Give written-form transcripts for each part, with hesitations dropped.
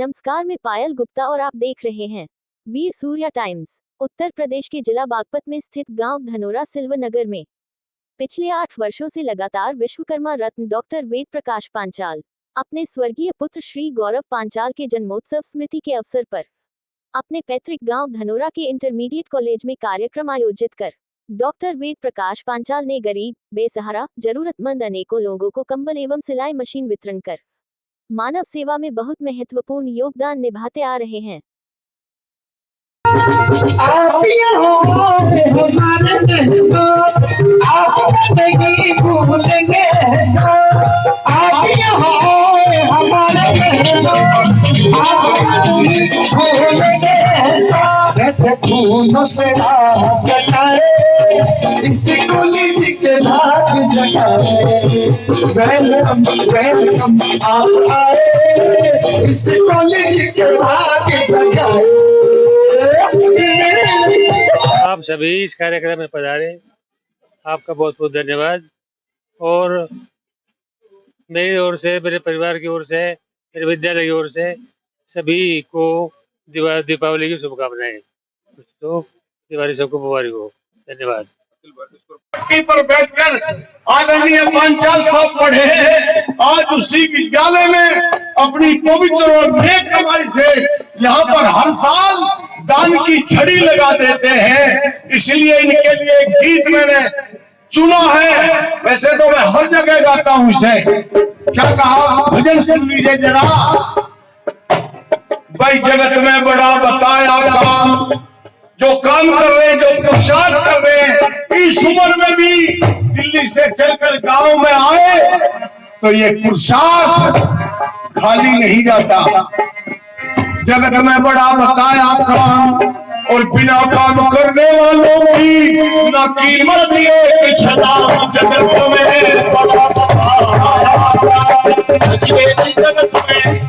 नमस्कार, मैं पायल गुप्ता और आप देख रहे हैं वीर सूर्या टाइम्स। उत्तर प्रदेश के जिला बागपत में स्थित गांव धनोरा सिल्वनगर में पिछले 8 वर्षों से लगातार विश्वकर्मा रत्न डॉक्टर वेद प्रकाश पांचाल अपने स्वर्गीय पुत्र श्री गौरव पांचाल के जन्मोत्सव स्मृति के अवसर पर अपने पैतृक गांव धनोरा के इंटरमीडिएट कॉलेज में कार्यक्रम आयोजित कर डॉक्टर वेद प्रकाश पांचाल ने गरीब, बेसहारा, जरूरतमंद अनेकों लोगों को कंबल एवं सिलाई मशीन वितरण कर मानव सेवा में बहुत महत्वपूर्ण योगदान निभाते आ रहे हैं। फूलों से इसी कॉलेज के भाग जगाए, वेलकम वेलकम आप आए, इसी कॉलेज के भाग जगाए। आप सभी इस कार्यक्रम में पधारे, आपका बहुत बहुत धन्यवाद। और मेरी ओर से, मेरे परिवार की ओर से, मेरे विद्यालय की ओर से सभी को दीपावली की शुभकामनाएं। तो दिवाली सबको मुबारक हो। धन्यवाद। पर बैठकर आदरणीय पांचाल साहब पढ़े हैं। आज उसी विद्यालय में अपनी पवित्र और नेक कमाई से यहाँ पर हर साल दान की झड़ी लगा देते हैं। इसलिए इनके लिए एक गीत मैंने चुना है। वैसे तो मैं हर जगह गाता हूँ इसे। क्या कहा, भजन सुन लीजिए जरा। भाई जगत में बड़ा बताया काम, जो काम कर रहे हैं, जो पुरुषार्थ कर रहे हैं, इस उम्र में भी दिल्ली से चलकर गांव में आए तो ये पुरुषार्थ खाली नहीं जाता। जगत में बड़ा बताया काम और बिना काम करने वालों की ना कीमत ये छदा। जगत में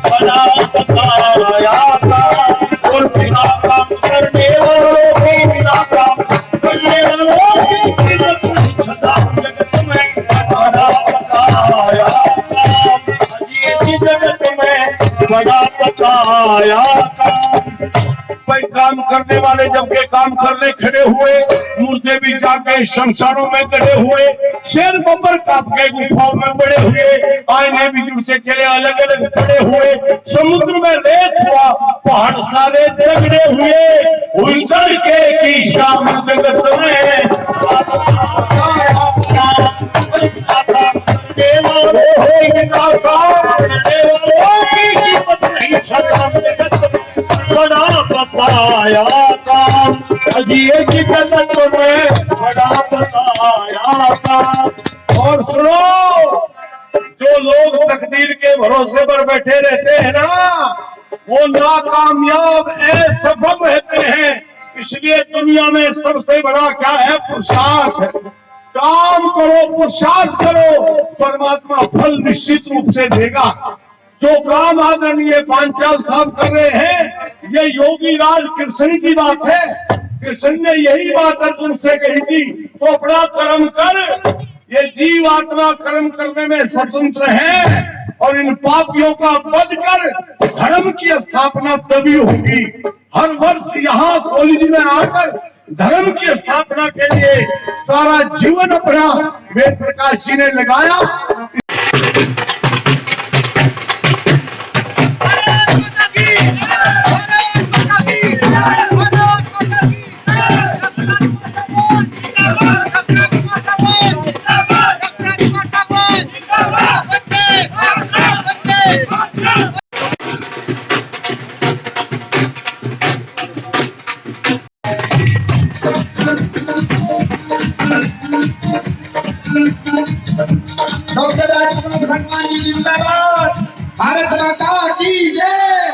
बड़ा और बिना काम करने वालों की, बिना काम करने वालों की जगत में बड़ा बताया। जगत में बड़ा बताया। भाई काम करने वाले जब के काम करने खड़े हुए, मुर्दे भी जाके शमशानों में गड़े हुए, शेर बब्बर काप के गुफाओं में बड़े हुए, आईने भी जुड़ते चले अलग अलग पड़े हुए, समुद्र में रेत हुआ, पहाड़ सारे दगड़े हुए, उजड़ के की शाम जगत में बड़ा बताया था। ये जगत में बड़ा बताया था। और सुनो, जो लोग तकदीर के भरोसे पर बैठे रहते हैं ना, वो नाकामयाब असफल रहते हैं। इसलिए दुनिया में सबसे बड़ा क्या है? पुरुषार्थ। काम करो, पुरुषार्थ करो, परमात्मा फल निश्चित रूप से देगा। जो काम आदरणीय पांचाल साहब कर रहे हैं, ये योगी राज कृष्ण की बात है। कृष्ण ने यही बात अर्जुन से कही थी, तो अपना कर्म कर। ये जीव आत्मा कर्म करने में स्वतंत्र है और इन पापियों का वध कर धर्म की स्थापना तभी होगी। हर वर्ष यहाँ कॉलेज में आकर धर्म की स्थापना के लिए सारा जीवन अपना वेद प्रकाश जी ने लगाया। डॉक्टर राजकुमार भगवान जी जिंदाबाद, भारत माता की जय।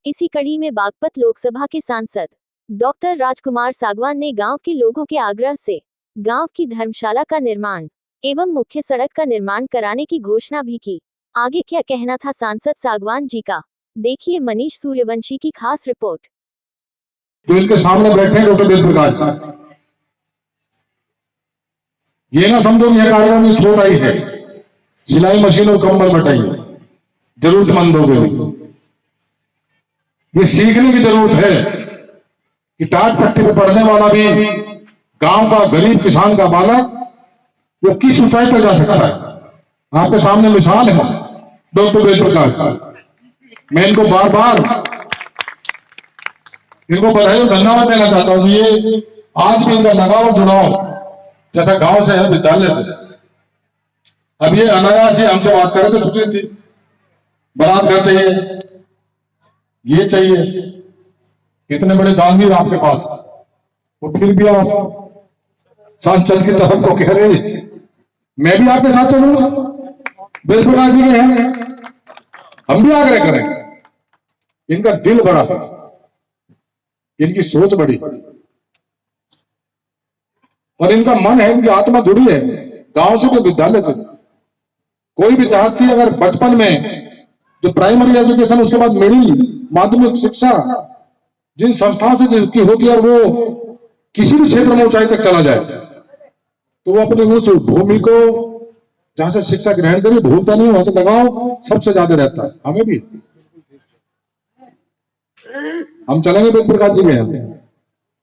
इसी कड़ी में बागपत लोकसभा के सांसद डॉक्टर राजकुमार सागवान ने गांव के लोगों के आग्रह से गांव की धर्मशाला का निर्माण एवं मुख्य सड़क का निर्माण कराने की घोषणा भी की। आगे क्या कहना था सांसद सागवान जी का, देखिए मनीष सूर्यवंशी की खास रिपोर्ट। जो इनके सामने बैठे हैं डॉक्टर वेद प्रकाश, ये ना समझो यह कार्यक्रम छोटा ही है, सिलाई मशीन और कंबल बटाई जरूरतमंदों के लिए। ये सीखने की जरूरत है कि टाट पट्टी पे पढ़ने वाला भी गांव का गरीब किसान का बालक वो किस ऊंचाई पर जा सकता है। आपके सामने मिसाल है डॉक्टर वेद प्रकाश का। मैं इनको बार बार इनको बधाई और धन्यवाद देना चाहता हूं। ये आज भी इनका लगाव जुड़ाव जैसा गांव से है विद्यालय से। अब ये अनायास से हमसे बात करें तो सुचित थी, बारात घर चाहिए, ये चाहिए, इतने बड़े दानवीर आपके पास, और फिर भी आप सांसद की तरफ को कह रहे हैं मैं भी आपके साथ चलूंगा। वेद प्रकाश जी के हैं, हम भी आग्रह करेंगे। इनका दिल बड़ा, इनकी सोच बड़ी, और इनका मन है, इनकी आत्मा जुड़ी है गांव से, तो विद्यालय से। कोई विद्यार्थी अगर बचपन में जो प्राइमरी एजुकेशन, उसके बाद मिडिल माध्यमिक शिक्षा जिन संस्थाओं से की होती है, वो किसी भी क्षेत्र में ऊंचाई तक चला जाए, तो वो अपनी उस भूमि को जहां से शिक्षा ग्रहण करी भूलता नहीं, वहां से लगाव सबसे ज्यादा रहता है। हमें भी, हम चलेंगे वेद प्रकाश जी के यहाँ।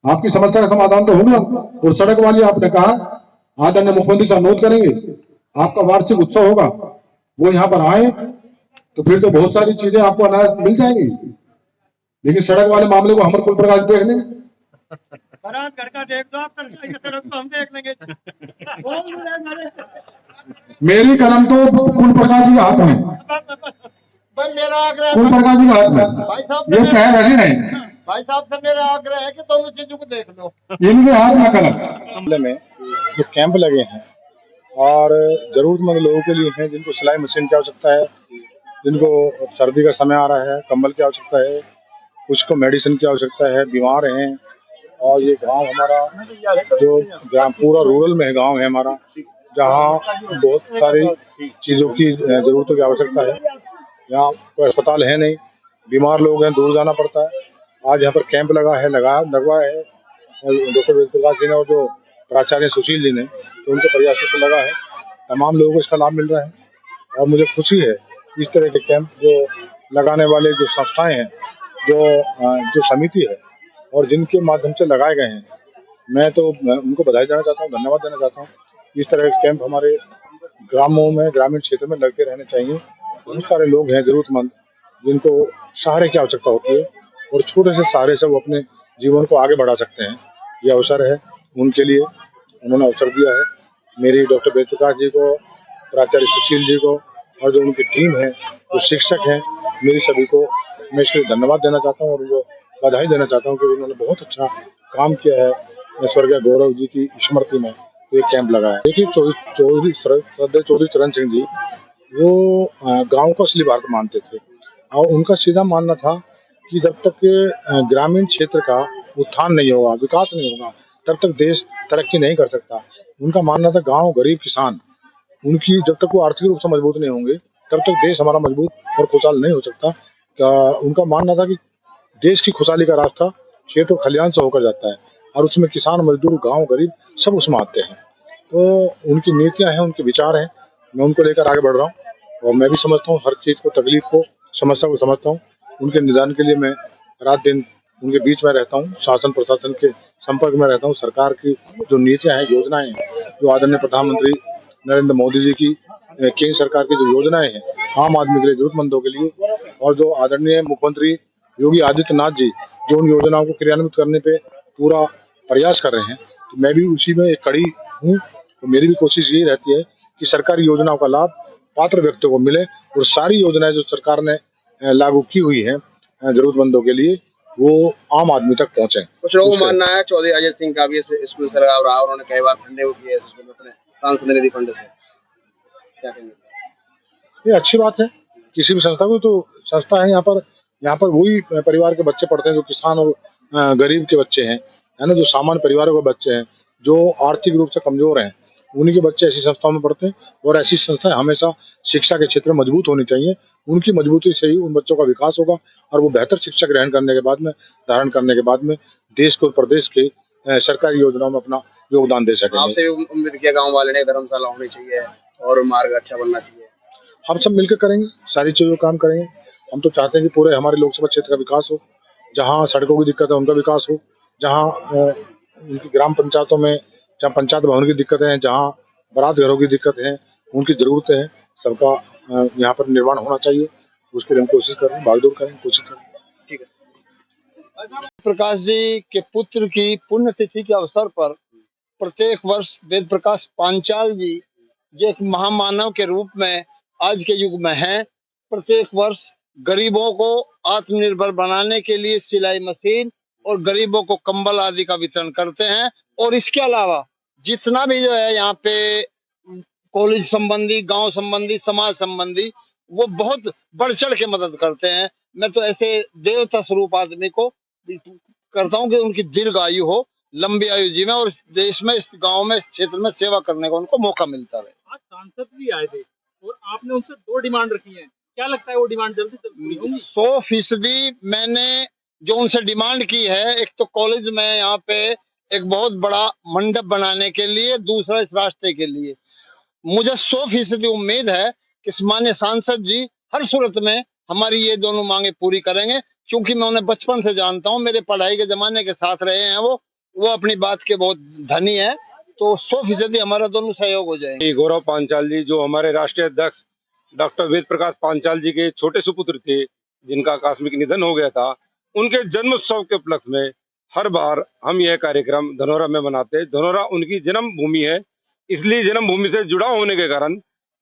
आपकी समस्या का समाधान तो होगा। और सड़क वाली आपने कहा, आदरणीय मुख्यमंत्री से अनुरोध करेंगे, आपका वार्षिक उत्सव होगा, वो यहाँ पर आए तो फिर तो बहुत सारी चीजें आपको अनाज मिल जाएंगी। लेकिन सड़क वाले मामले को हमर कुल प्रकाश देख लेंगे। बारात घर का देख दो आप, सड़क को हम देख लेंगे। मेरी कलम तो कुल प्रकाश जी के हाथ में, भाई मेरा आग्रह कुल प्रकाश जी के हाथ में, भाई साहब ये कह रहे नहीं, भाई साहब से मेरा आग्रह है कि दोनों चीजों को देख लो। इनके हाथ में कलम। मामले में जो कैंप लगे हैं और जरूरतमंद लोगों के लिए हैं, जिनको सिलाई मशीन की आवश्यकता है, जिनको सर्दी का समय आ रहा है, कंबल की आवश्यकता है, कुछ को मेडिसिन की आवश्यकता है, बीमार हैं। और ये गांव हमारा जो ग्राम पूरा रूरल में गांव है हमारा, जहां बहुत सारी चीज़ों की ज़रूरतों की आवश्यकता है। यहाँ कोई अस्पताल है नहीं, बीमार लोग हैं, दूर जाना पड़ता है। आज यहाँ पर कैंप लगवाया है डॉक्टर वेद प्रकाश जी ने और जो प्राचार्य सुशील जी ने, तो उनके प्रयासों से लगा है। तमाम लोगों को इसका लाभ मिल रहा है और मुझे खुशी है इस तरह के कैंप जो लगाने वाले जो संस्थाएं हैं, जो समिति है और जिनके माध्यम से लगाए गए हैं, मैं उनको बधाई देना चाहता हूँ, धन्यवाद देना चाहता हूँ। इस तरह के कैंप हमारे ग्रामों में, ग्रामीण क्षेत्र में लगते रहने चाहिए। बहुत सारे लोग हैं जरूरतमंद, जिनको सहारे की आवश्यकता होती है और छोटे से सहारे से वो अपने जीवन को आगे बढ़ा सकते हैं। ये अवसर है उनके लिए, उन्होंने अवसर दिया है। मेरी डॉक्टर वेद प्रकाश जी को, प्राचार्य सुशील जी को और जो उनकी टीम है, जो शिक्षक हैं, मेरी सभी को मैं इसके लिए धन्यवाद देना चाहता हूँ और उनको बधाई देना चाहता हूँ कि उन्होंने बहुत अच्छा काम किया है। स्वर्गीय गौरव जी की स्मृति में एक कैंप लगाया। देखिए चौधरी चरण सिंह जी वो गांव को असली भारत मानते थे और उनका सीधा मानना था कि जब तक ग्रामीण क्षेत्र का उत्थान नहीं होगा, विकास नहीं होगा, तब तक देश तरक्की नहीं कर सकता। उनका मानना था गांव, गरीब, किसान, उनकी जब तक वो आर्थिक रूप से मजबूत नहीं होंगे तब तक देश हमारा मजबूत और खुशहाल नहीं हो सकता। उनका मानना था कि देश की खुशहाली का रास्ता खेत और खलिहान से होकर जाता है और उसमें किसान, मजदूर, गांव, गरीब सब उसमें आते हैं। तो उनकी नीतियां हैं, उनके विचार हैं, मैं उनको लेकर आगे बढ़ रहा हूँ और मैं भी समझता हूँ हर चीज़ को, तकलीफ को, समस्या को समझता हूँ। उनके निदान के लिए मैं रात दिन उनके बीच में रहता हूँ, शासन प्रशासन के संपर्क में रहता हूँ। सरकार की जो नीतियाँ हैं, योजनाएं हैं, जो आदरणीय प्रधानमंत्री नरेंद्र मोदी जी की केंद्र सरकार की जो योजनाएं हैं आम आदमी के लिए, जरूरतमंदों के लिए, और जो आदरणीय मुख्यमंत्री योगी आदित्यनाथ जी जो उन योजनाओं को क्रियान्वित करने पे पूरा प्रयास कर रहे हैं, तो मैं भी उसी में एक कड़ी हूँ। तो मेरी भी कोशिश यही रहती है कि सरकारी योजनाओं का लाभ पात्र व्यक्तियों को मिले और सारी योजनाएं जो सरकार ने लागू की हुई है जरूरतमंदों के लिए, वो आम आदमी तक पहुंचे। कुछ लोगों को मानना है चौधरी अजय सिंह का भी स्कूल से लगाव रहा, उन्होंने कई बार फंडे किए अपने सांसद निधि फंड से, क्या कहेंगे? ये अच्छी बात है। किसी भी संस्था को, तो संस्था है यहाँ पर वही परिवार के बच्चे पढ़ते हैं जो किसान और गरीब के बच्चे हैं, है ना, जो सामान्य परिवारों के बच्चे हैं, जो आर्थिक रूप से कमजोर हैं, उन्हीं के बच्चे ऐसी संस्थाओं में पढ़ते हैं। और ऐसी संस्थाएं हमेशा शिक्षा के क्षेत्र में मजबूत होनी चाहिए। उनकी मजबूती से ही उन बच्चों का विकास होगा और वो बेहतर शिक्षा ग्रहण करने के बाद में, धारण करने के बाद में देश को, प्रदेश के सरकारी योजनाओं में अपना योगदान दे सकेंगे। आपसे भी उम्मीद किया गांव वाले ने धर्मशाला होनी चाहिए और मार्ग अच्छा बनना चाहिए। हम सब मिलकर करेंगे, सारी चीजों का काम करेंगे। हम तो चाहते हैं कि पूरे हमारे लोकसभा क्षेत्र का विकास हो, जहाँ सड़कों की दिक्कत है उनका विकास हो, जहाँ उनकी ग्राम पंचायतों में जहाँ पंचायत भवन की दिक्कत है, जहाँ बारात घरों की दिक्कत है, उनकी जरूरतें हैं, सबका यहाँ पर निर्माण होना चाहिए। उसके लिए हम कोशिश करें, भागदौड़ करें, कोशिश करें। ठीक है। प्रकाश जी के पुत्र की पुण्यतिथि के अवसर पर प्रत्येक वर्ष वेद प्रकाश पांचाल जी जो एक महामानव के रूप में आज के युग में हैं, प्रत्येक वर्ष गरीबों को आत्मनिर्भर बनाने के लिए सिलाई मशीन और गरीबों को कंबल आदि का वितरण करते हैं। और इसके अलावा जितना भी जो है यहाँ पे कॉलेज संबंधी, गांव संबंधी, समाज संबंधी, वो बहुत बढ़ चढ़ के मदद करते हैं। मैं तो ऐसे देवता स्वरूप आदमी को करता हूँ कि उनकी दीर्घ आयु हो, लंबी आयु जी में, और देश में, इस गांव में, इस क्षेत्र में सेवा करने का उनको मौका मिलता रहे। आज सांसद भी आए थे और आपने उनसे 2 डिमांड रखी है, क्या लगता है वो डिमांड जल्दी से पूरी होंगी? 100% मैंने जो उनसे डिमांड की है, एक तो कॉलेज में यहाँ पे एक बहुत बड़ा मंडप बनाने के लिए, दूसरा इस रास्ते के लिए। मुझे 100% उम्मीद है कि माननीय सांसद जी हर सूरत में हमारी ये दोनों मांगे पूरी करेंगे, क्योंकि मैं उन्हें बचपन से जानता हूँ, मेरे पढ़ाई के जमाने के साथ रहे हैं। वो अपनी बात के बहुत धनी है, तो 100% हमारा दोनों सहयोग हो जाएंगे। गौरव पांचाल जी जो हमारे राष्ट्रीय अध्यक्ष डॉक्टर वेद प्रकाश पांचाल जी के छोटे सुपुत्र थे, जिनका आकस्मिक निधन हो गया था, उनके जन्मोत्सव के उपलक्ष्य में हर बार हम यह कार्यक्रम धनौरा में मनाते हैं। धनौरा उनकी जन्म भूमि है, इसलिए जन्मभूमि से जुड़ा होने के कारण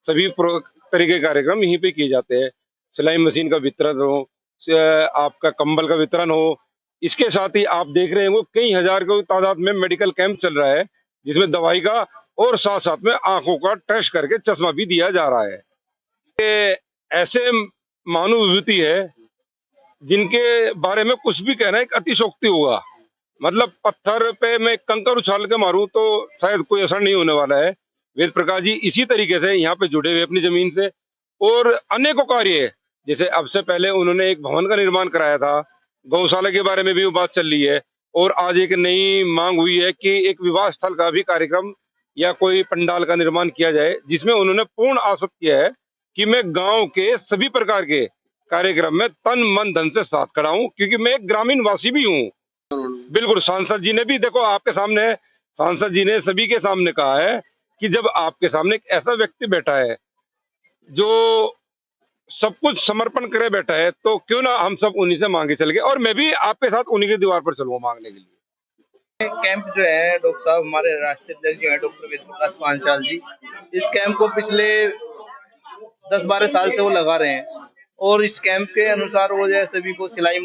सभी तरह के कार्यक्रम यहीं पे किए जाते हैं। सिलाई मशीन का वितरण हो, आपका कंबल का वितरण हो, इसके साथ ही आप देख रहे होंगे कई हजार की तादाद में मेडिकल कैंप चल रहा है, जिसमें दवाई का और साथ साथ में आंखों का टेस्ट करके चश्मा भी दिया जा रहा है। ये ऐसे मानव विभूति है जिनके बारे में कुछ भी कहना एक अतिशोक्ति होगा। मतलब पत्थर पे मैं कंकर उछाल के मारूं तो शायद कोई असर नहीं होने वाला है। वेद प्रकाश जी इसी तरीके से यहाँ पे जुड़े हुए अपनी जमीन से, और अनेकों कार्य, जैसे अब से पहले उन्होंने एक भवन का निर्माण कराया था, गौशाला के बारे में भी वो बात चल रही है, और आज एक नई मांग हुई है कि एक विवाह स्थल का भी कार्यक्रम या कोई पंडाल का निर्माण किया जाए, जिसमें उन्होंने पूर्ण आश्वस्त किया है कि मैं गांव के सभी प्रकार के कार्यक्रम में तन मन धन से साथ खड़ा हूं, क्योंकि मैं एक ग्रामीण वासी भी हूं। बिल्कुल, सांसद जी ने भी, देखो आपके सामने, सांसद जी ने सभी के सामने कहा है कि जब आपके सामने एक ऐसा व्यक्ति बैठा है जो सब कुछ समर्पण करे बैठा है, तो क्यों ना हम सब उन्हीं से मांगे चल गए, और मैं भी आपके साथ उन्हीं के दीवार पर चलूंगा मांगने के लिए। कैंप जो है डॉक्टर साहब, हमारे राष्ट्रीय अध्यक्ष जो है डॉक्टर वेद प्रकाश पांचाल जी, इस कैंप को पिछले 10-12 साल से वो लगा रहे हैं, और इस कैंप के अनुसार वो जो है सभी को सिलाई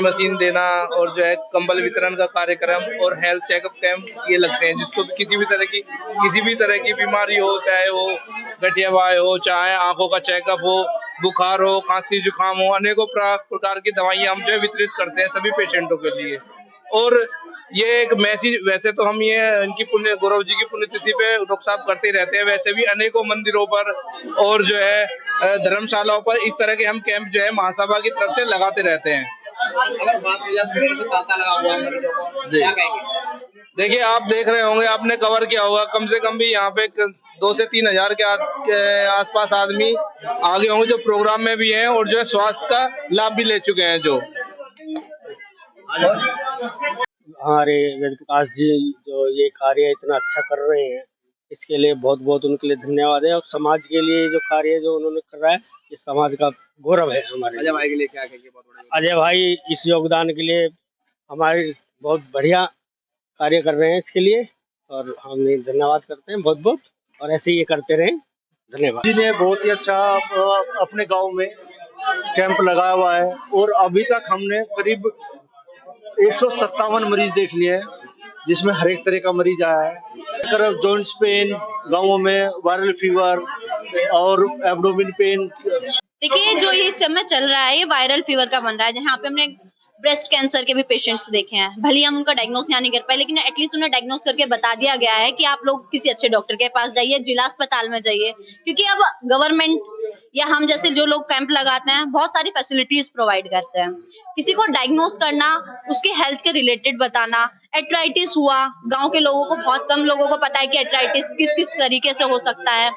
मशीन देना, और जो है कंबल वितरण का कार्यक्रम और हेल्थ चेकअप कैंप ये लगते हैं, जिसको किसी भी तरह की बीमारी हो, चाहे वो गठिया वाय हो, चाहे आंखों का चेकअप हो, बुखार हो, खांसी जुकाम हो, अनेकों प्रकार की दवाइयां हम जो है वितरित करते हैं सभी पेशेंटों के लिए। और ये एक मैसेज, वैसे तो हम ये इनकी गौरव जी की पुण्यतिथि पे डॉक्टर साहब करते ही रहते हैं, वैसे भी अनेकों मंदिरों पर और जो है धर्मशालाओं पर इस तरह के हम कैंप जो है महासभा की तरफ से लगाते रहते हैं। अगर बात की जाए, देखिए, आप देख रहे होंगे, आपने कवर किया होगा, कम से कम भी यहाँ पे 2 से 3 हजार के आसपास आदमी आगे होंगे जो प्रोग्राम में भी हैं, और जो है स्वास्थ्य का लाभ भी ले चुके हैं। जो हमारे वेद प्रकाश जी जो ये कार्य इतना अच्छा कर रहे हैं, इसके लिए बहुत बहुत उनके लिए धन्यवाद है। और समाज के लिए जो कार्य जो उन्होंने कर रहा है, ये समाज का गौरव है हमारे। अजय भाई के लिए क्या कहेंगे? अजय भाई इस योगदान के लिए हमारे बहुत बढ़िया कार्य कर रहे हैं इसके लिए, और हम धन्यवाद करते हैं बहुत बहुत, और ऐसे ही ये करते रहें। धन्यवाद जी ने बहुत ही अच्छा अपने गांव में कैंप लगाया हुआ है, और अभी तक हमने करीब 157 मरीज देख लिए हैं, जिसमें हर एक तरह का मरीज आया है। जॉइंट्स पेन गाँवों में, वायरल फीवर और एब्डोमिन पेन। देखिए, जो ये समय चल रहा है ये वायरल फीवर का बन रहा है, जहाँ पे हमने ब्रेस्ट कैंसर के भी पेशेंट्स देखे हैं। भले ही हम उनका डायग्नोस यहाँ नहीं कर पाए, लेकिन एटलीस्ट उन्हें डायग्नोस करके बता दिया गया है कि आप लोग किसी अच्छे डॉक्टर के पास जाइए, जिला अस्पताल में जाइए, क्योंकि अब गवर्नमेंट या हम जैसे जो लोग कैंप लगाते हैं बहुत सारी फैसिलिटीज प्रोवाइड करते हैं। किसी को डायग्नोस करना, उसके हेल्थ के रिलेटेड बताना, एट्राइटिस हुआ, गांव के लोगों को, बहुत कम लोगों को पता है कि एट्राइटिस किस किस तरीके से हो सकता है।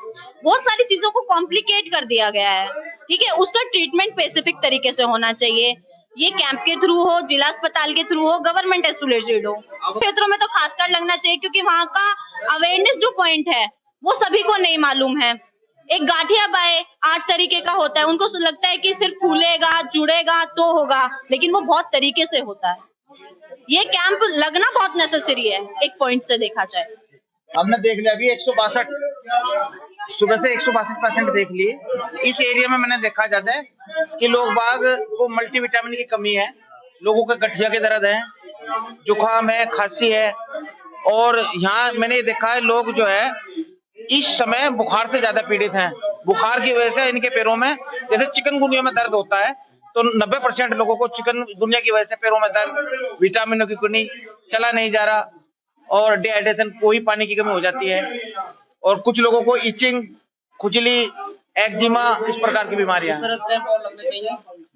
बहुत सारी चीजों को कॉम्प्लिकेट कर दिया गया है, ठीक है। उसका ट्रीटमेंट स्पेसिफिक तरीके से होना चाहिए। ये कैंप के थ्रू हो, जिला अस्पताल के थ्रू हो, गवर्नमेंट एसोसिएटेड हो, क्षेत्रों में तो खासकर लगना चाहिए, क्योंकि वहाँ का अवेयरनेस जो पॉइंट है वो सभी को नहीं मालूम है। एक गाठिया बाय 8 तरीके का होता है, उनको लगता है कि सिर्फ फूलेगा, जुड़ेगा तो होगा, लेकिन वो बहुत तरीके से होता है। ये कैंप लगना बहुत नेसेसरी है एक पॉइंट से देखा जाए। हमने देख लिया अभी 162 सुबह से 162% देख लिए। इस एरिया में मैंने देखा जाता है कि लोग बाग को मल्टीविटामिन की कमी है, लोगों के गठिया के दर्द है, जुकाम है, खांसी है, और यहाँ मैंने देखा है लोग जो है इस समय बुखार से ज्यादा पीड़ित हैं। बुखार की वजह से इनके पैरों में, जैसे चिकनगुनिया में दर्द होता है तो 90% लोगों को चिकनगुनिया की वजह से पैरों में दर्द, विटामिनों की कमी, चला नहीं जा रहा, और डिहाइड्रेशन, कोई पानी की कमी हो जाती है, और कुछ लोगों को इचिंग, खुजली, एक्जिमा, इस प्रकार की बीमारियां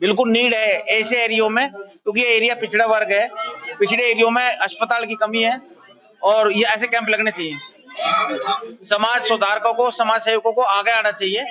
बिल्कुल नीड है ऐसे एरियो में, क्योंकि ये एरिया पिछड़ा वर्ग है, पिछड़े एरियो में अस्पताल की कमी है, और ये ऐसे कैंप लगने चाहिए। समाज सुधारकों को, समाज सेवकों को आगे आना चाहिए